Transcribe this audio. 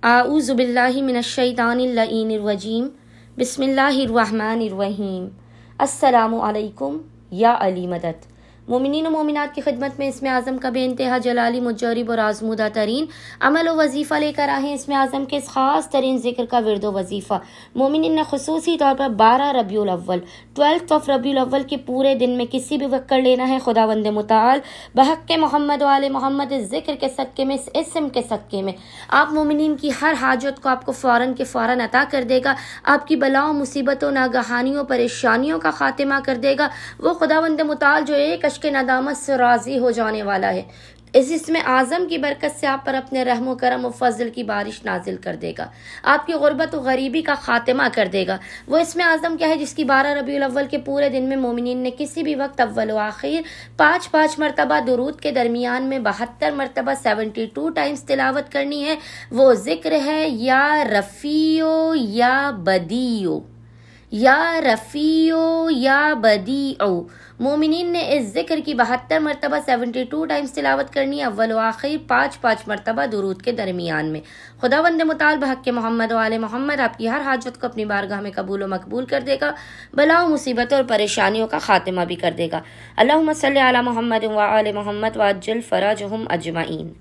आऊज़ु बिल्लाहि मिनश्शैतानिर्रजीम बिस्मिल्लाहिर्रहमानिर्रहीम। अस्सलामु अलैकुम या अली मदद। मोमिनीन व मोमिनात की खिदमत में इसमें आज़म का बेइंतहा जलाली मुजरिब और आज़मूदा तरीन अमल व वजीफ़ा लेकर आए हैं। इसमें आज़म के ख़ास तरीन ज़िक्र का विरद वजीफ़ा मोमिनीन ने खुसूसी तौर पर 12 रबीउल अव्वल 12th ऑफ रबीउल अव्वल के पूरे दिन में किसी भी वक्त कर लेना है। खुदावंद मुताल बहक़ मोहम्मद वाले मोहम्मद इस ज़िक्र के सदक़े में, इस इस्म के सदक़े में आप मोमिनीन की हर हाजत को आपको फ़ौरन के फ़ौरन अता कर देगा। आपकी बलाओं, मुसीबतों, नागहानियों, परेशानियों का खात्मा कर देगा। वो खुदावंद मुताल जो एक के नदामत से राज़ी हो जाने वाला है। इसमें आज़म की बरकत से आप पर अपने रहमो करम और फजल की बारिश नाजिल कर देगा। आपकी गुर्बत और गरीबी का खात्मा कर देगा। वो इसमें आज़म क्या है जिसकी 12 रबीउल अव्वल के पूरे दिन में मोमिनीन ने किसी भी वक्त अव्वल व आखिर 5-5 मरतबा दुरूद के दरमियान में 72 मरतबा 72 टाइम्स तिलावत करनी है। वो जिक्र है या रफ़ीओ या बदीओ, या रफ़ीओ या बदीओ। मोमिनीन ने इस जिक्र की 72 मरतबा 72 टाइम्स तिलावत करनी है, अव्वल व आखिर 5-5 मरतबा दुरूद के दरमियान में। खुदावंद मुताल बहक़ मोहम्मद वाले मोहम्मद आपकी हर हाजत को अपनी बारगाह में कबूल व मकबूल कर देगा। बलाओं, मुसीबतों और परेशानियों का खात्मा भी कर देगा। अल्लाहुम्मा सल्लि अला मोहम्मद व आले मोहम्मद व अज्जिल फ़राजहुम अजमाइन।